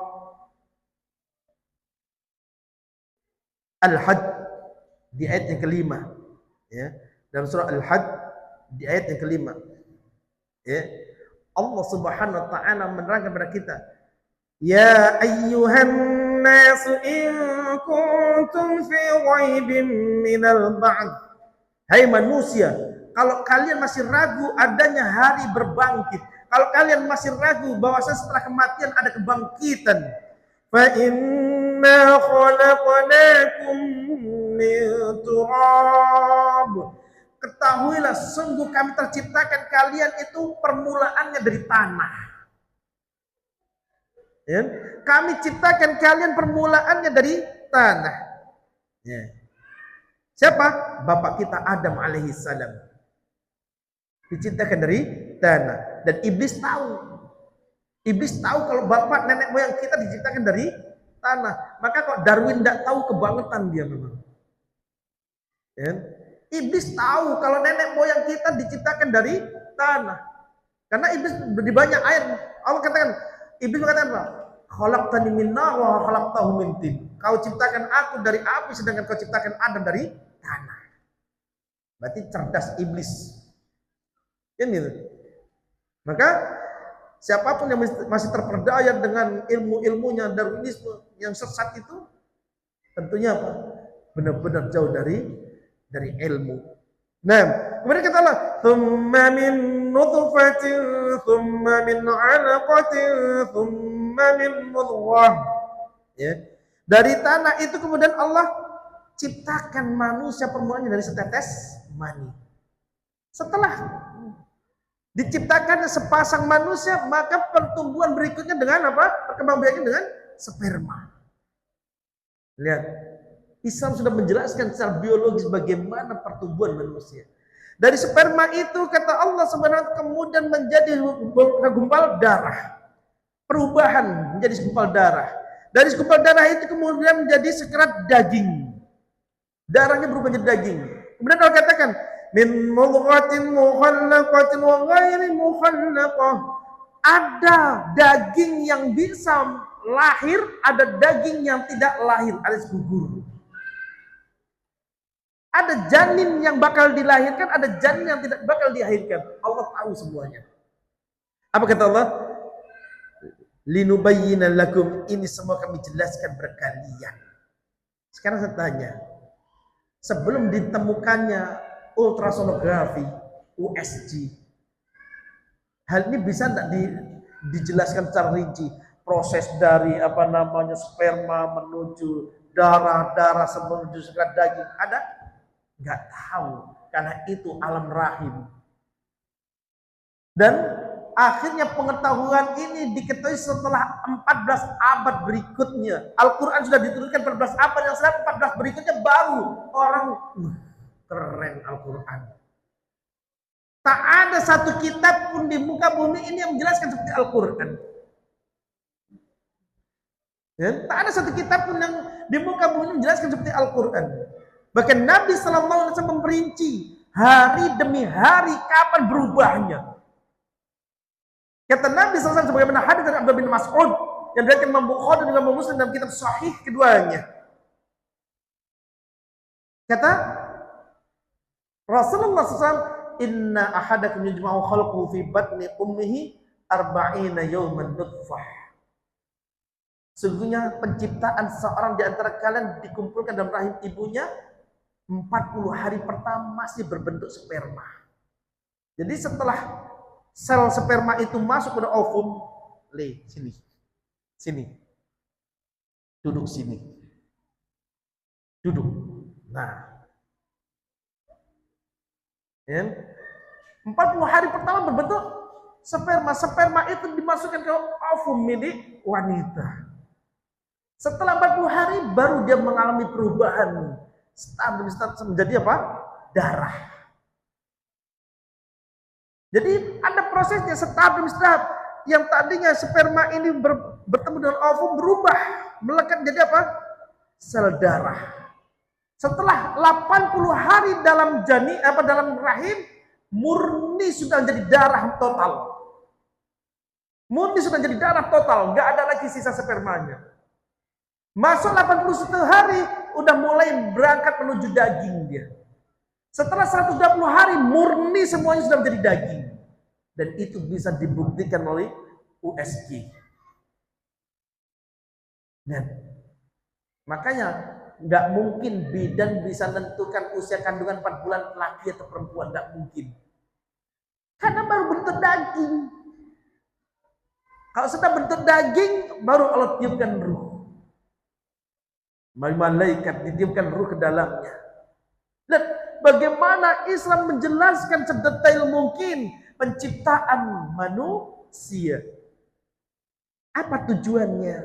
A: Al-Hajj di ayat yang kelima, ya. Dalam surah Al-Hajj di ayat yang kelima, ya. Allah Subhanahu wa taala menerangkan kepada kita, ya ayyuhan nas in kuntum fi ghaibin minal ba'd. Hai manusia, kalau kalian masih ragu adanya hari berbangkit, kalau kalian masih ragu bahwa setelah kematian ada kebangkitan, fa inna khalaqnakum min turab. Ketahuilah sungguh kami terciptakan kalian itu permulaannya dari tanah. Ya? Kami ciptakan kalian permulaannya dari tanah. Ya. Siapa? Bapak kita Adam alaihissalam. Diciptakan dari tanah. Dan iblis tahu. Iblis tahu kalau bapak nenek moyang kita diciptakan dari tanah. Maka kok Darwin tidak tahu kebangetan dia memang. Ya? Iblis tahu kalau nenek moyang kita diciptakan dari tanah. Karena iblis di banyak ayat Allah katakan, iblis mengatakan apa? Khalaqtani min nar wa khalaqtahu min tin. Kau ciptakan aku dari api sedangkan kau ciptakan Adam dari tanah. Berarti cerdas iblis. Ini. Maka siapapun yang masih terperdaya dengan ilmu-ilmunya Darwinisme yang sesat itu, tentunya apa? Benar-benar jauh dari ilmu. Nah, kemudian kata Allah, "Tsumma min nutfatin, tsumma min 'alaqatin, tsumma min mudghah." Ya. Dari tanah itu kemudian Allah ciptakan manusia permulaannya dari setetes mani. Setelah diciptakan sepasang manusia, maka pertumbuhan berikutnya dengan apa? Perkembangbiakannya dengan sperma. Lihat, Islam sudah menjelaskan secara biologis bagaimana pertumbuhan manusia. Dari sperma itu kata Allah sebenarnya kemudian menjadi segumpal darah. Perubahan menjadi segumpal darah. Dari segumpal darah itu kemudian menjadi sekerat daging. Darahnya berubah menjadi daging. Kemudian Allah katakan, min mudghatin mukhallaqatin wa ghairi mukhallaqah. Ada daging yang bisa lahir, ada daging yang tidak lahir, alias gugur. Ada janin yang bakal dilahirkan, ada janin yang tidak bakal dilahirkan. Allah tahu semuanya. Apa kata Allah? Linubayyina lakum, ini semua kami jelaskan berkalian. Sekarang saya tanya, sebelum ditemukannya ultrasonografi, USG, hal ini bisa tidak dijelaskan secara rinci? Proses dari sperma menuju darah menuju sekat daging, ada? Nggak tahu, karena itu alam rahim. Dan akhirnya pengetahuan ini diketahui setelah 14 abad berikutnya. Al-Quran sudah diturunkan 14 abad, yang setelah 14 berikutnya baru orang keren Al-Quran. Tak ada satu kitab pun di muka bumi ini yang menjelaskan seperti Al-Quran. Ya? Tak ada satu kitab pun yang di muka bumi menjelaskan seperti Al-Quran. Bahkan Nabi SAW memperinci hari demi hari kapan berubahnya. Kata Nabi SAW sebagaimana hadis dari Abdullah bin Mas'ud, yang diriwayatkan Imam Bukhari dan Imam Muslim dalam kitab Sahih keduanya. Kata Rasulullah SAW, inna ahadakum yujma'u khalquhu fi batni ummihi arba'ina yawman nutfah. Sungguhnya penciptaan seorang di antara kalian dikumpulkan dalam rahim ibunya 40 hari pertama masih berbentuk sperma. Jadi setelah sel sperma itu masuk ke ovum, sini. Duduk sini. Duduk. Nah. Ya. 40 hari pertama berbentuk sperma. Sperma itu dimasukkan ke ovum milik wanita. Setelah 40 hari baru dia mengalami perubahan status menjadi apa? Darah. Jadi ada prosesnya setahap demi setahap. Yang tadinya sperma ini bertemu dengan ovum berubah melekat jadi apa? Sel darah. Setelah 80 hari dalam dalam rahim, murni sudah jadi darah total. Murni sudah jadi darah total, nggak ada lagi sisa spermanya. Masuk 81 hari, udah mulai berangkat menuju daging dia. Setelah 120 hari, murni semuanya sudah menjadi daging. Dan itu bisa dibuktikan oleh USG. Dan makanya nggak mungkin bidan bisa menentukan usia kandungan 4 bulan laki atau perempuan, nggak mungkin. Karena baru bentuk daging. Kalau sudah bentuk daging, baru Allah tiupkan ruh. Malaikat ditiupkan ruh ke dalamnya. Dan bagaimana Islam menjelaskan sedetail mungkin penciptaan manusia. Apa tujuannya?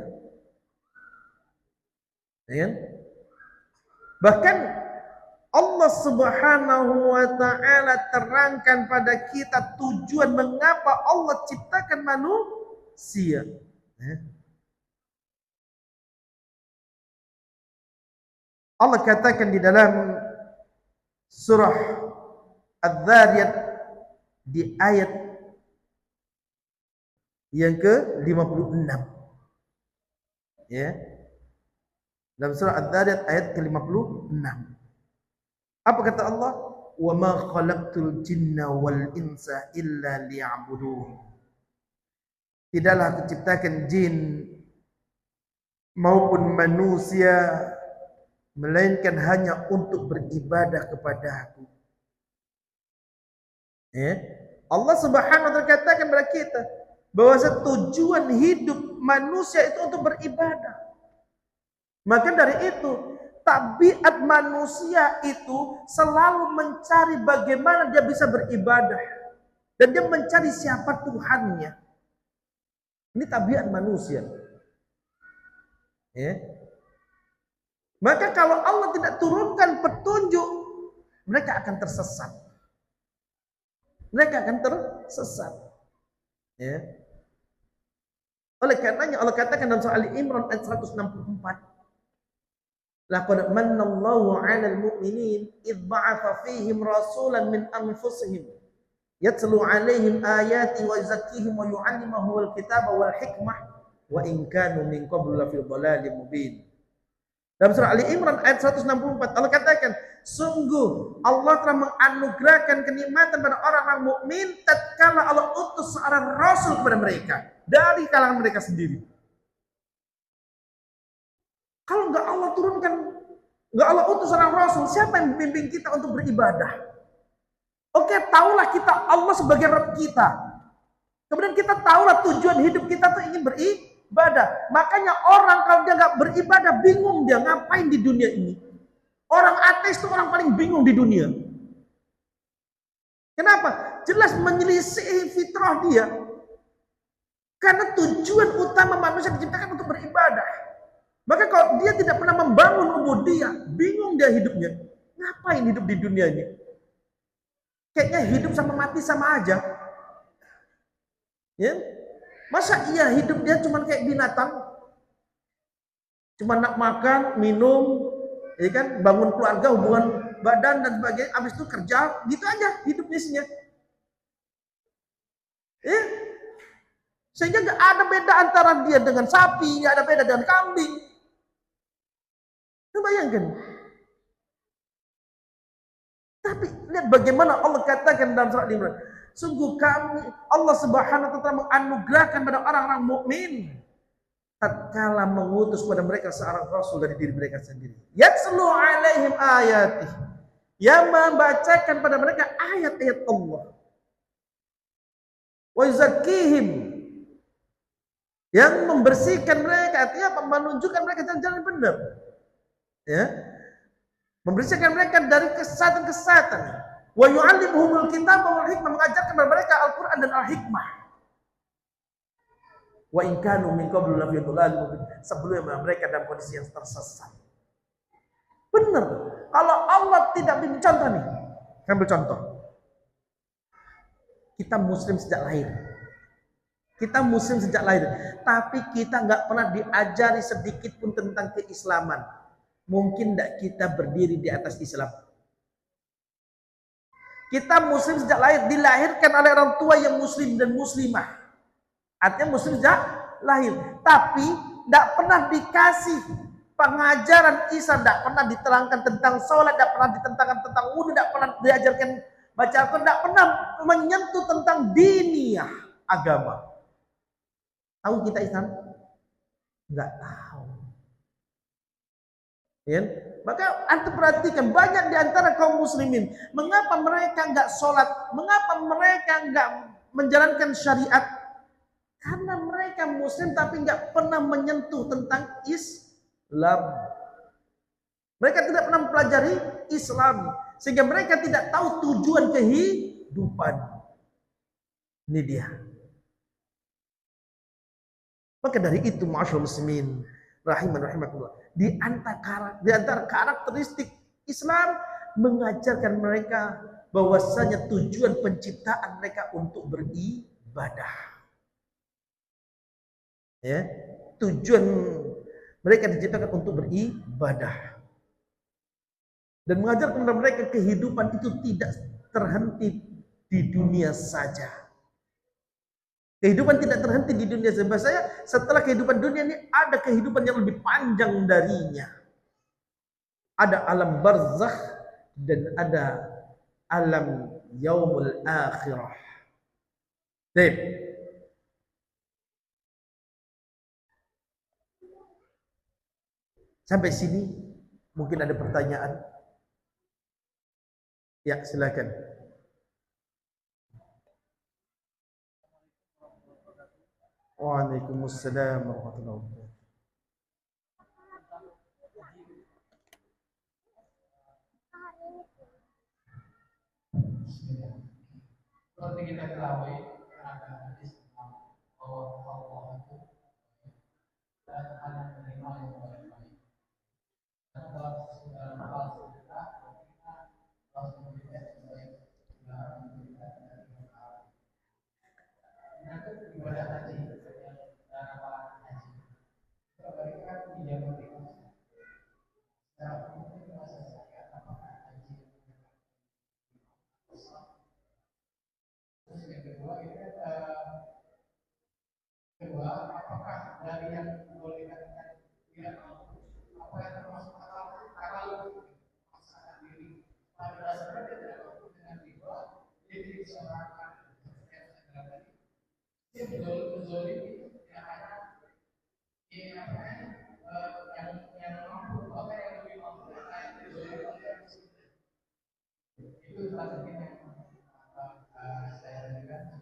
A: Ya? Bahkan Allah Subhanahu wa ta'ala terangkan pada kita tujuan mengapa Allah ciptakan manusia. Allah katakan di dalam surah Adz-Dzariyat di ayat yang ke-56. Ya. Dalam surah Adz-Dzariyat ayat ke-56. Apa kata Allah? Wa ma khalaqtul jinna wal insa illa liya'budun. Tidaklah aku ciptakan jin maupun manusia melainkan hanya untuk beribadah kepada-Aku. Ya. Allah Subhanahu wa taala katakan kepada kita bahwa tujuan hidup manusia itu untuk beribadah. Maka dari itu, tabiat manusia itu selalu mencari bagaimana dia bisa beribadah. Dan dia mencari siapa Tuhannya. Ini tabiat manusia. Ya. Maka kalau Allah tidak turunkan petunjuk, mereka akan tersesat. Mereka akan tersesat. Ya. Oleh karenanya Allah katakan dalam surah Ali Imran ayat 164. Laqad manallahu 'alal mu'minin idh ba'atha fihim rasulan min anfusihim yatlu 'alaihim ayati wa yuzakkihim wa yu'allimuhumul kitaba wal hikmah wa in kanu min qablu lafi dhalalin mubin. Dalam surah Ali Imran ayat 164 Allah katakan, sungguh Allah telah menganugerahkan kenikmatan pada orang-orang mukmin tatkala Allah utus seorang rasul kepada mereka dari kalangan mereka sendiri. Kalau nggak Allah turunkan, nggak Allah utus seorang rasul, siapa yang membimbing kita untuk beribadah? Oke, tahulah kita Allah sebagai Rabb kita. Kemudian kita tahulah tujuan hidup kita tuh ingin beribadah. Makanya orang kalau dia nggak beribadah bingung dia ngapain di dunia ini. Orang ateis itu orang paling bingung di dunia. Kenapa? Jelas menyelisih fitrah dia. Karena tujuan utama manusia diciptakan untuk beribadah. Maka kalau dia tidak pernah membangun ubudiyah, bingung dia hidupnya. Ngapain hidup di dunia ini? Kayaknya hidup sama mati sama aja. Ya? Masa iya hidup dia cuma kayak binatang? Cuma nak makan, minum, ya kan, bangun keluarga, hubungan badan dan sebagainya, habis itu kerja, gitu aja hidupnya isinya. Ya? Sehingga nggak ada beda antara dia dengan sapi, nggak ada beda dengan kambing. Bayangkan. Tapi lihat bagaimana Allah katakan dalam surat Imran. Sungguh kami, Allah Subhanahu wa taala menganugerahkan pada orang-orang mukmin tatkala mengutus kepada mereka seorang rasul dari diri mereka sendiri. Yatslu alaihim ayatih. Yang membacakan pada mereka ayat-ayat Allah. Wa yuzakkihim. Yang membersihkan mereka, artinya apa? Menunjukkan mereka jalan-jalan benar. Ya. Membersihkan mereka dari kesesatan-kesesatan. Wa yu'allimuhumul kitab wal hikmah, mengajarkan kepada mereka Al-Qur'an dan Al-Hikmah. Wa in kanu min qablu la fi dhalalin mubin, sebelumnya mereka dalam kondisi yang tersesat. Benar. Kalau Allah tidak bikin contoh nih. Ambil contoh. Kita muslim sejak lahir. Kita muslim sejak lahir, tapi kita nggak pernah diajari sedikit pun tentang keislaman. Mungkin tidak kita berdiri di atas Islam. Kita muslim sejak lahir, dilahirkan oleh orang tua yang muslim dan muslimah. Artinya muslim sejak lahir, tapi tidak pernah dikasih pengajaran Islam, tidak pernah diterangkan tentang sholat, tidak pernah diterangkan tentang wudhu, tidak pernah diajarkan baca Al-Quran, tidak pernah menyentuh tentang diniyah agama. Tahu kita Islam? Enggak tahu. Ya? Maka antum perhatikan banyak di antara kaum muslimin, mengapa mereka enggak sholat, mengapa mereka enggak menjalankan syariat? Karena mereka muslim tapi enggak pernah menyentuh tentang Islam. Mereka tidak pernah mempelajari Islam, sehingga mereka tidak tahu tujuan kehidupan. Ini dia. Maka dari itu, ma'asyiral muslimin rahiman rahimakumullah, di antara karakteristik Islam mengajarkan mereka bahwasanya tujuan penciptaan mereka untuk beribadah. Ya, tujuan mereka diciptakan untuk beribadah. Dan mengajarkan kepada mereka kehidupan itu tidak terhenti di dunia saja. Kehidupan tidak terhenti di dunia saja. Bahasanya setelah kehidupan dunia ini ada kehidupan yang lebih panjang darinya. Ada alam barzakh dan ada alam yaumul akhirah. Baik. Sampai sini mungkin ada pertanyaan. Ya, silakan. Waalaikumsalam warahmatullahi wabarakatuh.
B: Seperti kita ketahui, ada hadis bahwa Allah itu dan hanya menerima yang baik-baik. Dan dalam hal sedekah, kita harus memberikan yang baik, tidak memberikan yang baik. Nah, ibadah haji yang cara haji, mereka tidak memberikan. Nah, mungkin masa saya apakah haji terus yang kedua itu apakah dari yang boleh dikatakan tidak mampu, apa yang termasuk kalau memaksakan diri pada dasarnya dia tidak mampu dengan riba, dia tidak bisa melakukan seperti yang saya bilang tadi, dia menzolimi tidak hanya yang mampu, apa yang lebih mampu yang lain dizolimi oleh yang miskin. Itu salah satu yang saya dengar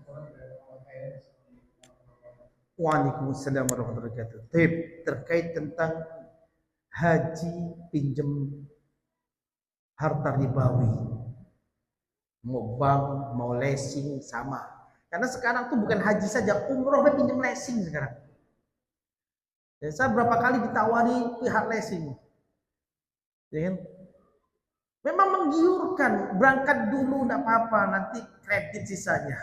A: Waalaikumsalam warahmatullahi wabarakatuh. Terkait tentang haji pinjam harta ribawi, mau bank, mau leasing sama. Karena sekarang tuh bukan haji saja, umroh pinjam leasing sekarang. Ya, saya berapa kali ditawari pihak leasing, ya kan? Memang menggiurkan, berangkat dulu enggak apa-apa, nanti kredit sisanya.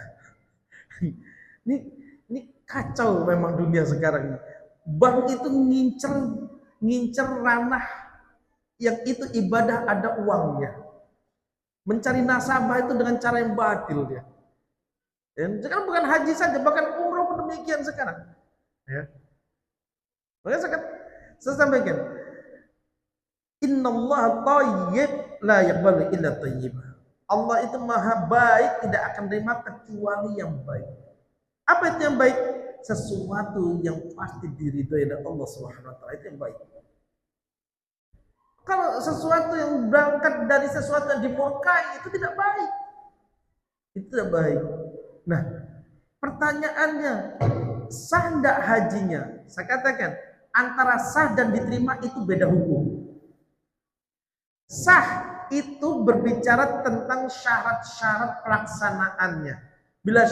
A: Ini kacau memang dunia sekarang. Bank itu ngincer ranah yang itu ibadah ada uangnya. Mencari nasabah itu dengan cara yang batil dia. Dan sekarang bukan haji saja, bahkan umroh pun demikian. ujian sekarang. Ya. Makanya saya sampaikan, Innallaha thayyib la yaqbalu illa thayyibah. Allah itu maha baik, tidak akan terima kecuali yang baik. Apa itu yang baik? Sesuatu yang pasti diridhoi oleh Allah Subhanahu wa taala, itu yang baik. Kalau sesuatu yang berangkat dari sesuatu yang dimurkai, itu tidak baik. Itu tidak baik. Nah, pertanyaannya, sah enggak hajinya? Saya katakan, antara sah dan diterima itu beda hukum. Sah itu berbicara tentang syarat-syarat pelaksanaannya. Bila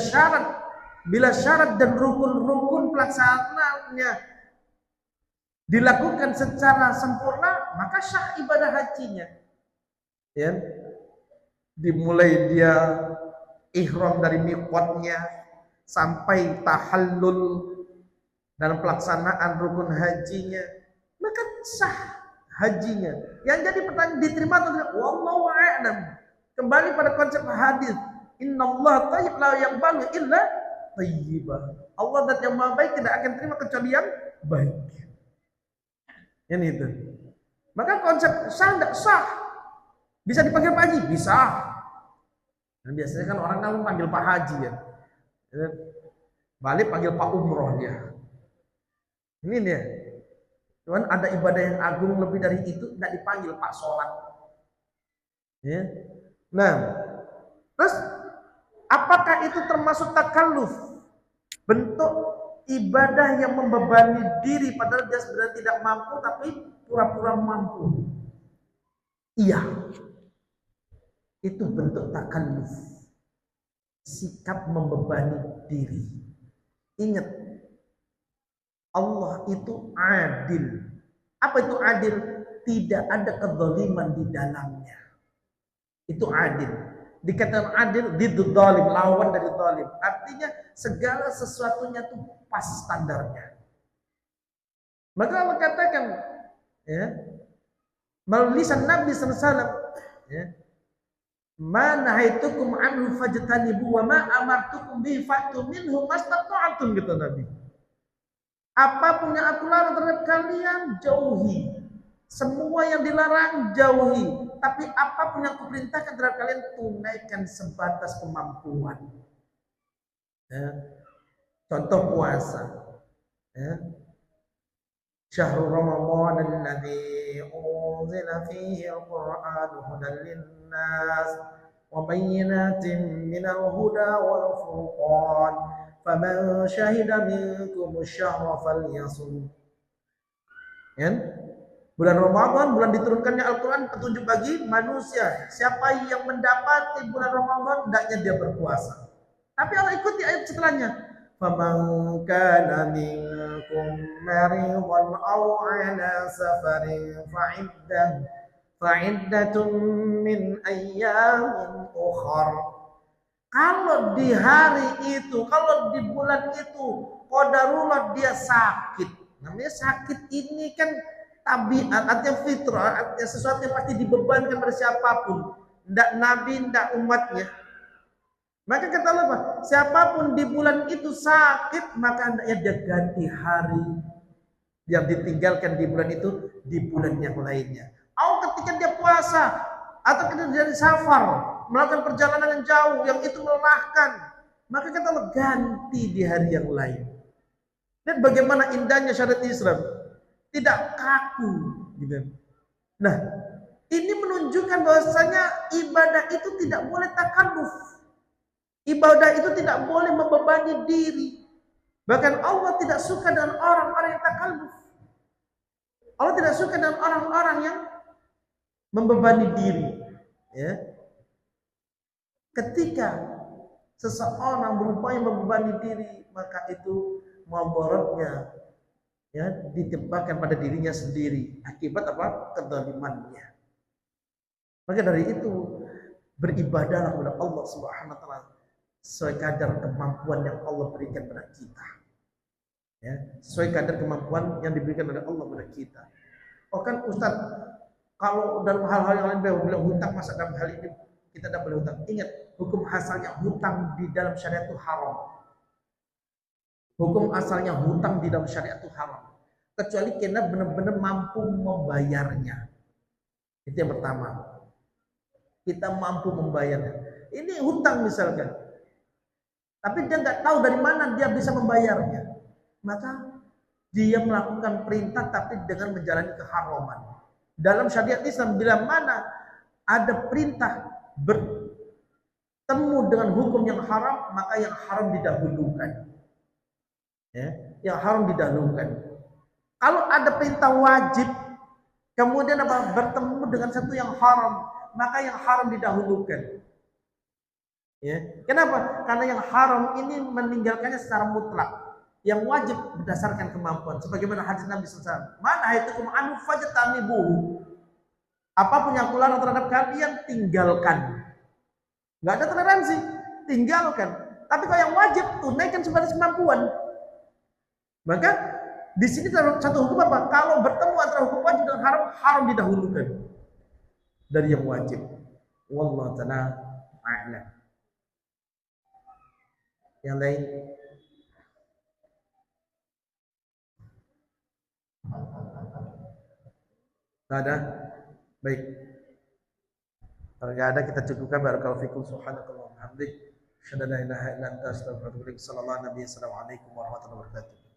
A: syarat dan rukun-rukun pelaksanaannya dilakukan secara sempurna, maka sah ibadah hajinya. Ya. Dimulai dia ihram dari miqatnya sampai tahallul dalam pelaksanaan rukun hajinya, maka sah hajinya. Yang jadi pertanyaan, diterima atau tidak? Wallahu a'lam. Kembali pada konsep hadis, innallaha thayyib la yaqbalu illa thayyibah. Allah zat yang maha baik, tidak akan terima kecuali yang baik. Yang itu. Maka konsep sah tidak sah. Bisa dipanggil Pak Haji? Bisa. Dan biasanya kan orang tahu panggil Pak Haji ya. Balik panggil Pak Umroh dia. Ini dia. Cuman ada ibadah yang agung lebih dari itu, tidak dipanggil Pak Sholat. Ya. Nah, terus apakah itu termasuk takalluf? Bentuk ibadah yang membebani diri padahal dia sebenarnya tidak mampu tapi pura-pura mampu. Iya. Itu bentuk takalluf. Sikap membebani diri. Ingat, Allah itu adil. Apa itu adil? Tidak ada kezaliman di dalamnya. Itu adil. Dikatakan adil, diddu zalim, lawan dari zalim. Artinya segala sesuatunya itu pas standarnya. Maka Allah katakan, ya, melalui lisan Nabi SAW, ya, ma nahaitukum anhu fajtanibu wa ma amartukum bihi fa'tu minhu mastata'tum, kata Nabi. Apapun yang aku larang terhadap kalian, jauhi. Semua yang dilarang, jauhi. Tapi apapun yang aku perintahkan terhadap kalian, tunaikan sebatas kemampuan. Ya. Contoh puasa. Ya. Syahrul Ramadan alladzi unzila fihi al-Qur'an hudan lin-nas wa bayyinatin minal huda wal furqan. Faman syahida minkum asy-syahra falyasum. Ya. Bulan Ramadan, bulan diturunkannya Al-Quran, petunjuk bagi manusia. Siapa yang mendapati bulan Ramadan, hendaknya dia berpuasa. Tapi Allah ikuti ayat setelahnya. فَمَنْ كَانَ مِنْكُمْ مَرِيضًا أَوْ عَلَى سَفَرٍ فَعِدَّةٌ مِنْ أَيَّامٍ أُخَرَ. Kalau di hari itu, kalau di bulan itu, qadarullah dia sakit. Namanya sakit ini kan tabiat, artinya fitrah, artinya sesuatu yang pasti dibebankan pada siapapun, tidak nabi, tidak umatnya. Maka kata Allah, siapapun di bulan itu sakit, maka hendaknya dia ganti hari yang ditinggalkan di bulan itu di bulan yang lainnya. Atau ketika dia puasa, atau ketika dia di safar, melakukan perjalanan yang jauh, yang itu melelahkan, maka kata Allah, ganti di hari yang lain. Dan bagaimana indahnya syariat Islam, tidak kaku, gitu. Nah, ini menunjukkan bahwasanya ibadah itu tidak boleh takalluf. Ibadah itu tidak boleh membebani diri. Bahkan Allah tidak suka dengan orang-orang yang takalluf. Allah tidak suka dengan orang-orang yang membebani diri. Ya. Ketika seseorang berupaya membebani diri, maka itu mudaratnya ya ditempatkan pada dirinya sendiri. Akibat apa? Kezalimannya. Maka dari itu beribadahlah kepada Allah Subhanahu wa taala sesuai kadar kemampuan yang Allah berikan kepada kita. Ya, sesuai kadar kemampuan yang diberikan oleh Allah kepada kita. Oh kan Ustaz, kalau dalam hal-hal yang lain bilang hutang, masa dalam hal ini kita tidak boleh hutang? Ingat, hukum asalnya hutang di dalam syariat itu haram. Hukum asalnya hutang di dalam syariat itu haram. Kecuali kita benar-benar mampu membayarnya. Itu yang pertama. Kita mampu membayarnya. Ini hutang misalkan. Tapi dia nggak tahu dari mana dia bisa membayarnya. Maka dia melakukan perintah tapi dengan menjalani keharaman. Dalam syariat Islam bila mana ada perintah bertemu dengan hukum yang haram, maka yang haram didahulukan. Ya, yang haram didahulukan. Kalau ada perintah wajib, kemudian apa bertemu dengan satu yang haram, maka yang haram didahulukan. Ya, kenapa? Karena yang haram ini meninggalkannya secara mutlak. Yang wajib berdasarkan kemampuan. Sebagaimana hadis Nabi SAW. Mana haitukum anu fajtanibuhu. Apapun yang kularang terhadap kalian, tinggalkan. Nggak ada toleransi, tinggalkan. Tapi kalau yang wajib, tunaikan sebatas kemampuan. Maka di sini satu hukum apa? Kalau bertemu antara hukum wajib dan haram, haram didahulukan dari yang wajib. Wallahu ta'ala a'lam. Yang lain? Tidak ada? Baik. Kalau nggak ada kita cukupkan. Barakallahu fikum. Subhanakallah wa bihamdik. Asyhadu an la ilaha illa anta astaghfiruka wa atubu ilaik. Sallallahu alaihi wasallam. Assalamualaikum warahmatullahi wabarakatuh.